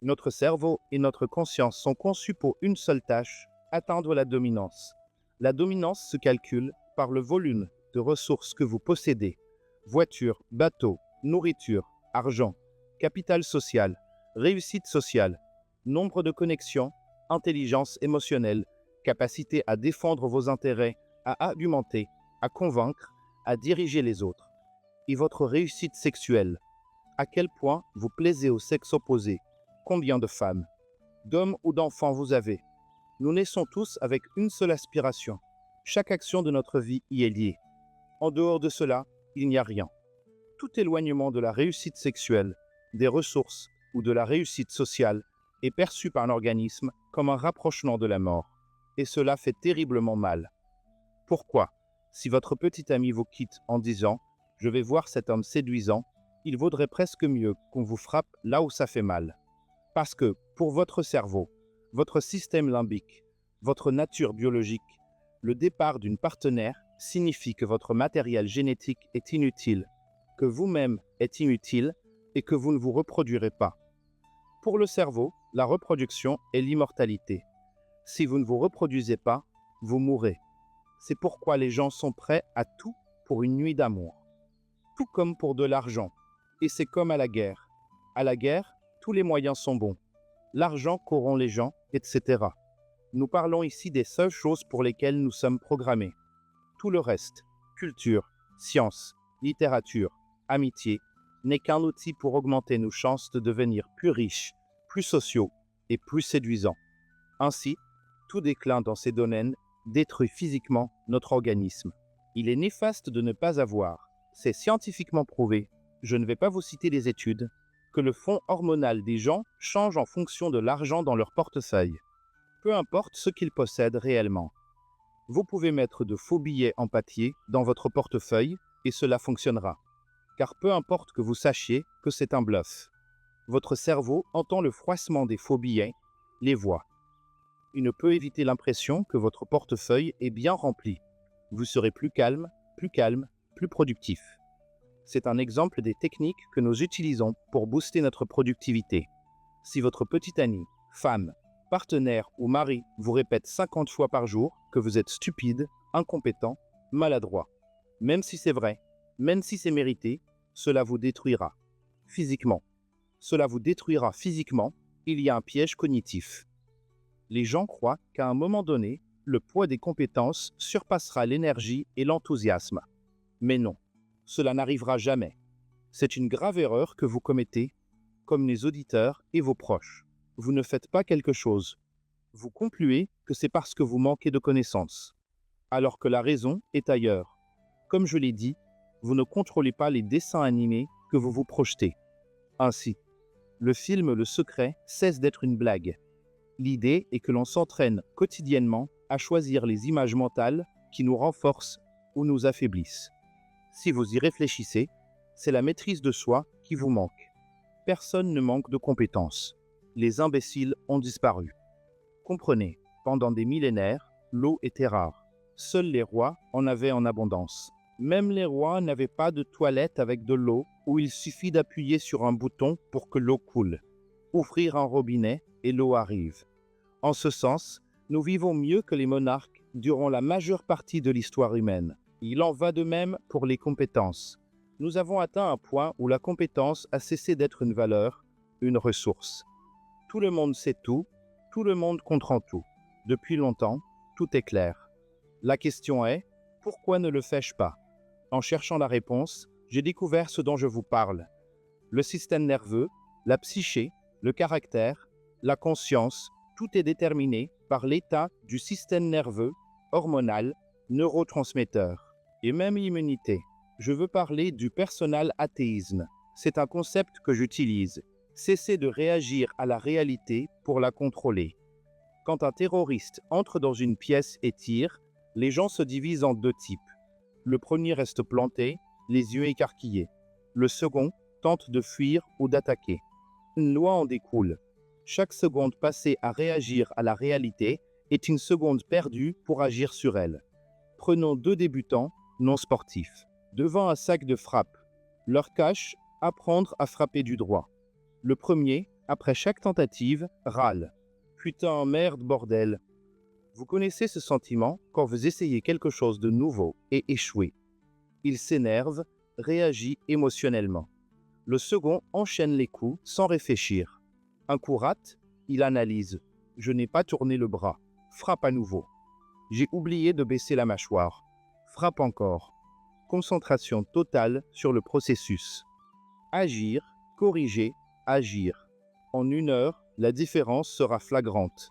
Notre cerveau et notre conscience sont conçus pour une seule tâche, atteindre la dominance. La dominance se calcule par le volume de ressources que vous possédez. Voiture, bateau, nourriture, argent, capital social, réussite sociale, nombre de connexions, intelligence émotionnelle, capacité à défendre vos intérêts, à argumenter, à convaincre, à diriger les autres. Et votre réussite sexuelle. À quel point vous plaisez au sexe opposé? Combien de femmes, d'hommes ou d'enfants vous avez? Nous naissons tous avec une seule aspiration. Chaque action de notre vie y est liée. En dehors de cela, il n'y a rien. Tout éloignement de la réussite sexuelle, des ressources ou de la réussite sociale est perçu par l'organisme comme un rapprochement de la mort. Et cela fait terriblement mal. Pourquoi? Si votre petit ami vous quitte en disant « Je vais voir cet homme séduisant », il vaudrait presque mieux qu'on vous frappe là où ça fait mal. Parce que, pour votre cerveau, votre système limbique, votre nature biologique, le départ d'une partenaire signifie que votre matériel génétique est inutile, que vous-même êtes inutile et que vous ne vous reproduirez pas. Pour le cerveau, la reproduction est l'immortalité. Si vous ne vous reproduisez pas, vous mourrez. C'est pourquoi les gens sont prêts à tout pour une nuit d'amour. Tout comme pour de l'argent. Et c'est comme à la guerre. À la guerre, tous les moyens sont bons. L'argent corrompt les gens, etc. Nous parlons ici des seules choses pour lesquelles nous sommes programmés. Tout le reste, culture, science, littérature, amitié, n'est qu'un outil pour augmenter nos chances de devenir plus riches, plus sociaux et plus séduisants. Ainsi, tout déclin dans ces domaines détruit physiquement notre organisme. Il est néfaste de ne pas avoir, c'est scientifiquement prouvé, je ne vais pas vous citer les études, que le fond hormonal des gens change en fonction de l'argent dans leur portefeuille. Peu importe ce qu'ils possèdent réellement. Vous pouvez mettre de faux billets en papier dans votre portefeuille et cela fonctionnera. Car peu importe que vous sachiez que c'est un bluff. Votre cerveau entend le froissement des faux billets, les voit. Il ne peut éviter l'impression que votre portefeuille est bien rempli. Vous serez plus calme, plus productif. C'est un exemple des techniques que nous utilisons pour booster notre productivité. Si votre petit ami, femme, partenaire ou mari vous répète 50 fois par jour que vous êtes stupide, incompétent, maladroit, même si c'est vrai, même si c'est mérité, cela vous détruira. Physiquement. Cela vous détruira physiquement, il y a un piège cognitif. Les gens croient qu'à un moment donné, le poids des compétences surpassera l'énergie et l'enthousiasme. Mais non, cela n'arrivera jamais. C'est une grave erreur que vous commettez, comme les auditeurs et vos proches. Vous ne faites pas quelque chose. Vous concluez que c'est parce que vous manquez de connaissances, alors que la raison est ailleurs. Comme je l'ai dit, vous ne contrôlez pas les dessins animés que vous vous projetez. Ainsi, le film Le Secret cesse d'être une blague. L'idée est que l'on s'entraîne quotidiennement à choisir les images mentales qui nous renforcent ou nous affaiblissent. Si vous y réfléchissez, c'est la maîtrise de soi qui vous manque. Personne ne manque de compétences. Les imbéciles ont disparu. Comprenez, pendant des millénaires, l'eau était rare. Seuls les rois en avaient en abondance. Même les rois n'avaient pas de toilette avec de l'eau où il suffit d'appuyer sur un bouton pour que l'eau coule. Ouvrir un robinet et l'eau arrive. En ce sens, nous vivons mieux que les monarques durant la majeure partie de l'histoire humaine. Il en va de même pour les compétences. Nous avons atteint un point où la compétence a cessé d'être une valeur, une ressource. Tout le monde sait tout le monde comprend tout. Depuis longtemps, tout est clair. La question est, pourquoi ne le fais-je pas? En cherchant la réponse, j'ai découvert ce dont je vous parle. Le système nerveux, la psyché, le caractère, la conscience, tout est déterminé par l'état du système nerveux, hormonal, neurotransmetteur, et même l'immunité. Je veux parler du personal athéisme. C'est un concept que j'utilise. Cessez de réagir à la réalité pour la contrôler. Quand un terroriste entre dans une pièce et tire, les gens se divisent en deux types. Le premier reste planté, les yeux écarquillés. Le second tente de fuir ou d'attaquer. Une loi en découle. Chaque seconde passée à réagir à la réalité est une seconde perdue pour agir sur elle. Prenons deux débutants non sportifs. Devant un sac de frappe, leur tâche, apprendre à frapper du droit. Le premier Après chaque tentative, râle. Putain, merde, bordel. Vous connaissez ce sentiment quand vous essayez quelque chose de nouveau et échouez. Il s'énerve, réagit émotionnellement. Le second enchaîne les coups sans réfléchir. Un coup rate, il analyse. Je n'ai pas tourné le bras. Frappe à nouveau. J'ai oublié de baisser la mâchoire. Frappe encore. Concentration totale sur le processus. Agir, corriger, agir. En 1 heure, la différence sera flagrante.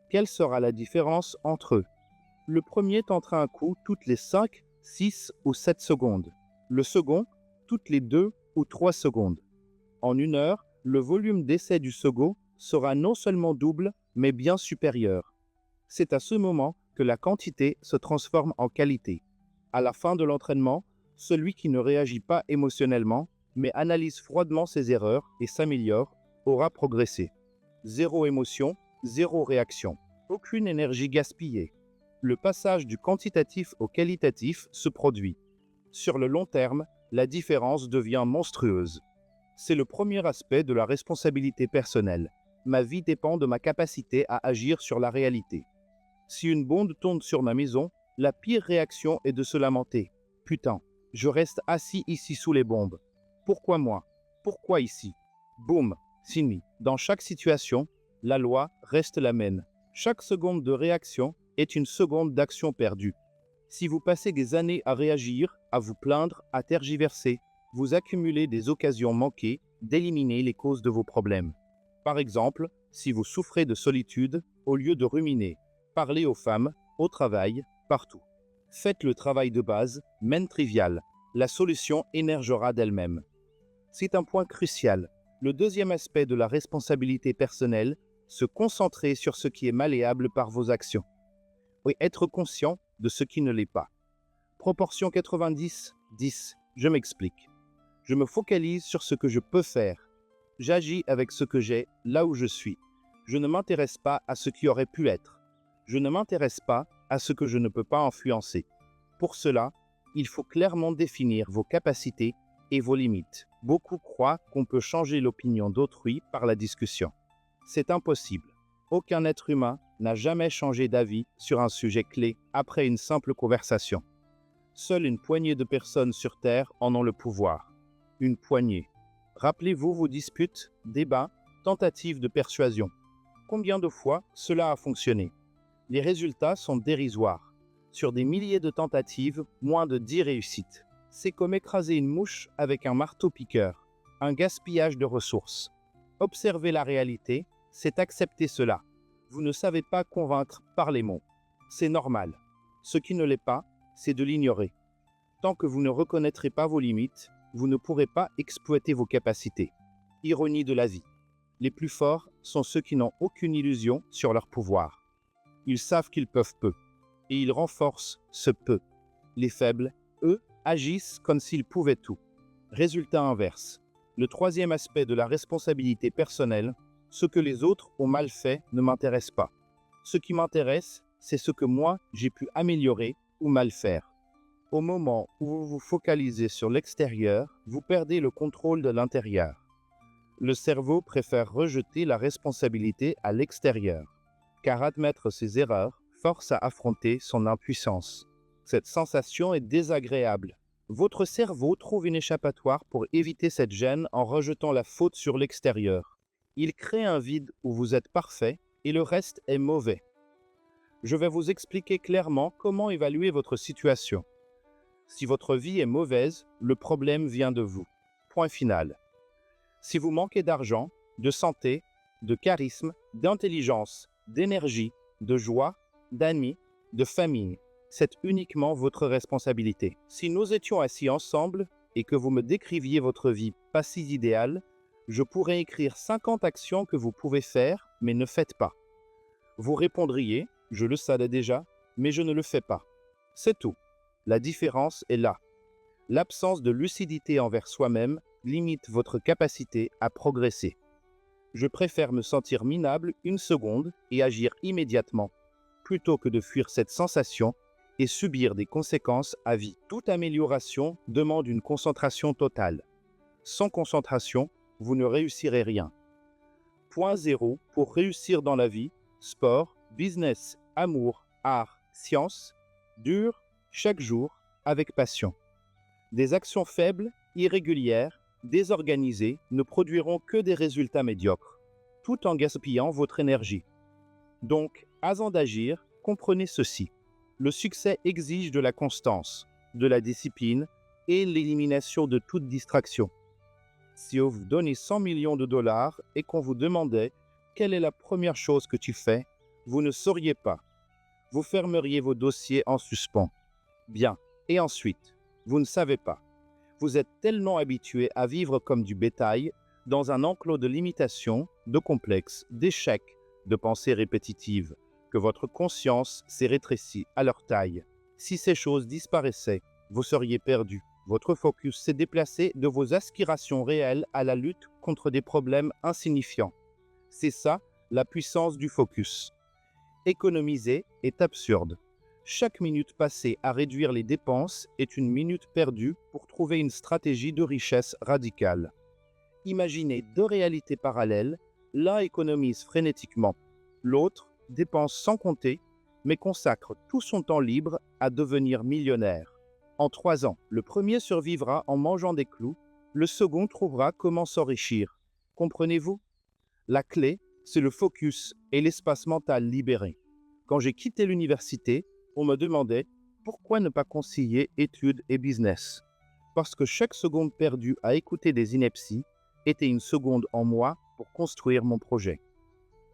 Quelle sera la différence entre eux? Le premier tentera un coup toutes les 5, 6 ou 7 secondes. Le second, toutes les 2 ou 3 secondes. En 1 heure, le volume d'essai du second sera non seulement double, mais bien supérieur. C'est à ce moment que la quantité se transforme en qualité. À la fin de l'entraînement, celui qui ne réagit pas émotionnellement, mais analyse froidement ses erreurs et s'améliore, aura progressé. Zéro émotion, zéro réaction. Aucune énergie gaspillée. Le passage du quantitatif au qualitatif se produit. Sur le long terme, la différence devient monstrueuse. C'est le premier aspect de la responsabilité personnelle. Ma vie dépend de ma capacité à agir sur la réalité. Si une bombe tombe sur ma maison, la pire réaction est de se lamenter. Putain, je reste assis ici sous les bombes. Pourquoi moi? Pourquoi ici? Boum, fini. Dans chaque situation, la loi reste la même. Chaque seconde de réaction est une seconde d'action perdue. Si vous passez des années à réagir, à vous plaindre, à tergiverser, vous accumulez des occasions manquées d'éliminer les causes de vos problèmes. Par exemple, si vous souffrez de solitude, au lieu de ruminer, parlez aux femmes, au travail, partout. Faites le travail de base, même trivial. La solution émergera d'elle-même. C'est un point crucial. Le deuxième aspect de la responsabilité personnelle, se concentrer sur ce qui est malléable par vos actions. Oui, être conscient de ce qui ne l'est pas. Proportion 90-10, je m'explique. Je me focalise sur ce que je peux faire. J'agis avec ce que j'ai, là où je suis. Je ne m'intéresse pas à ce qui aurait pu être. Je ne m'intéresse pas à ce que je ne peux pas influencer. Pour cela, il faut clairement définir vos capacités et vos limites. Beaucoup croient qu'on peut changer l'opinion d'autrui par la discussion. C'est impossible. Aucun être humain n'a jamais changé d'avis sur un sujet clé après une simple conversation. Seule une poignée de personnes sur Terre en ont le pouvoir. Une poignée. Rappelez-vous vos disputes, débats, tentatives de persuasion. Combien de fois cela a fonctionné? Les résultats sont dérisoires. Sur des milliers de tentatives, moins de 10 réussites. C'est comme écraser une mouche avec un marteau-piqueur. Un gaspillage de ressources. Observer la réalité, c'est accepter cela. Vous ne savez pas convaincre par les mots. C'est normal. Ce qui ne l'est pas, c'est de l'ignorer. Tant que vous ne reconnaîtrez pas vos limites, vous ne pourrez pas exploiter vos capacités. Ironie de la vie. Les plus forts sont ceux qui n'ont aucune illusion sur leur pouvoir. Ils savent qu'ils peuvent peu, et ils renforcent ce peu. Les faibles, eux, agissent comme s'ils pouvaient tout. Résultat inverse. Le troisième aspect de la responsabilité personnelle, ce que les autres ont mal fait ne m'intéresse pas. Ce qui m'intéresse, c'est ce que moi, j'ai pu améliorer ou mal faire. Au moment où vous vous focalisez sur l'extérieur, vous perdez le contrôle de l'intérieur. Le cerveau préfère rejeter la responsabilité à l'extérieur, car admettre ses erreurs force à affronter son impuissance. Cette sensation est désagréable. Votre cerveau trouve une échappatoire pour éviter cette gêne en rejetant la faute sur l'extérieur. Il crée un vide où vous êtes parfait et le reste est mauvais. Je vais vous expliquer clairement comment évaluer votre situation. Si votre vie est mauvaise, le problème vient de vous. Point final. Si vous manquez d'argent, de santé, de charisme, d'intelligence, d'énergie, de joie, d'amis, de famille, c'est uniquement votre responsabilité. Si nous étions assis ensemble et que vous me décriviez votre vie pas si idéale, je pourrais écrire 50 actions que vous pouvez faire, mais ne faites pas. Vous répondriez, je le savais déjà, mais je ne le fais pas. C'est tout. La différence est là. L'absence de lucidité envers soi-même limite votre capacité à progresser. Je préfère me sentir minable une seconde et agir immédiatement, plutôt que de fuir cette sensation et subir des conséquences à vie. Toute amélioration demande une concentration totale. Sans concentration, vous ne réussirez rien. Point zéro pour réussir dans la vie, sport, business, amour, art, science, dur, chaque jour, avec passion. Des actions faibles, irrégulières, désorganisées ne produiront que des résultats médiocres, tout en gaspillant votre énergie. Donc, avant d'agir, comprenez ceci. Le succès exige de la constance, de la discipline et l'élimination de toute distraction. Si on vous donnait 100 millions de dollars et qu'on vous demandait quelle est la première chose que tu fais, vous ne sauriez pas. Vous fermeriez vos dossiers en suspens. Bien. Et ensuite, vous ne savez pas. Vous êtes tellement habitué à vivre comme du bétail, dans un enclos de limitations, de complexes, d'échecs, de pensées répétitives, que votre conscience s'est rétrécie à leur taille. Si ces choses disparaissaient, vous seriez perdu. Votre focus s'est déplacé de vos aspirations réelles à la lutte contre des problèmes insignifiants. C'est ça, la puissance du focus. Économiser est absurde. Chaque minute passée à réduire les dépenses est une minute perdue pour trouver une stratégie de richesse radicale. Imaginez deux réalités parallèles, l'un économise frénétiquement, l'autre dépense sans compter, mais consacre tout son temps libre à devenir millionnaire. En 3 ans, le premier survivra en mangeant des clous, le second trouvera comment s'enrichir. Comprenez-vous? La clé, c'est le focus et l'espace mental libéré. Quand j'ai quitté l'université, on me demandait pourquoi ne pas concilier études et business. Parce que chaque seconde perdue à écouter des inepties était une seconde en moi pour construire mon projet.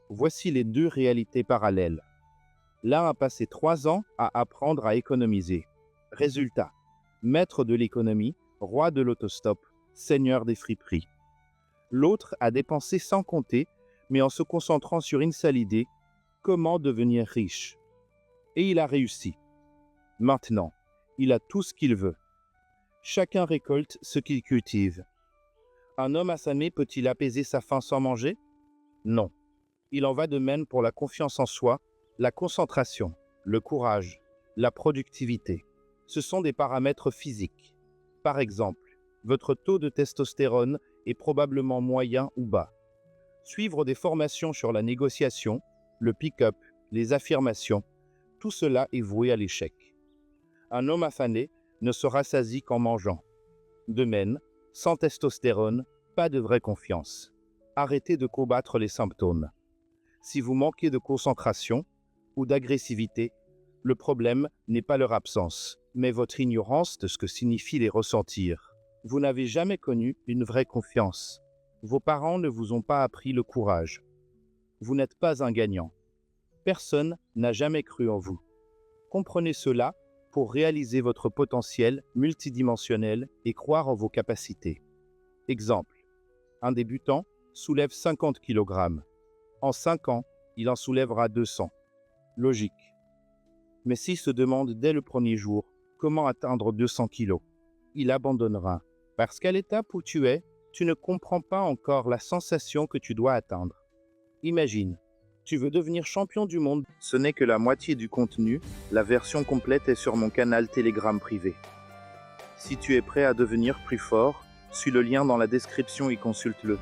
Voici les deux réalités parallèles. L'un a passé 3 ans à apprendre à économiser. Résultat, maître de l'économie, roi de l'autostop, seigneur des friperies. L'autre a dépensé sans compter, mais en se concentrant sur une seule idée, comment devenir riche. Et il a réussi. Maintenant, il a tout ce qu'il veut. Chacun récolte ce qu'il cultive. Un homme affamé peut-il apaiser sa faim sans manger? Non. Il en va de même pour la confiance en soi, la concentration, le courage, la productivité. Ce sont des paramètres physiques. Par exemple, votre taux de testostérone est probablement moyen ou bas. Suivre des formations sur la négociation, le pick-up, les affirmations, tout cela est voué à l'échec. Un homme affamé ne se rassasie qu'en mangeant. De même, sans testostérone, pas de vraie confiance. Arrêtez de combattre les symptômes. Si vous manquez de concentration ou d'agressivité, le problème n'est pas leur absence, mais votre ignorance de ce que signifie les ressentir. Vous n'avez jamais connu une vraie confiance. Vos parents ne vous ont pas appris le courage. Vous n'êtes pas un gagnant. Personne n'a jamais cru en vous. Comprenez cela pour réaliser votre potentiel multidimensionnel et croire en vos capacités. Exemple, un débutant soulève 50 kg. En 5 ans, il en soulèvera 200. Logique. Mais s'il se demande dès le premier jour comment atteindre 200 kg, il abandonnera. Parce qu'à l'étape où tu es, tu ne comprends pas encore la sensation que tu dois atteindre. Imagine, tu veux devenir champion du monde. Ce n'est que la moitié du contenu, la version complète est sur mon canal Telegram privé. Si tu es prêt à devenir plus fort, suis le lien dans la description et consulte-le.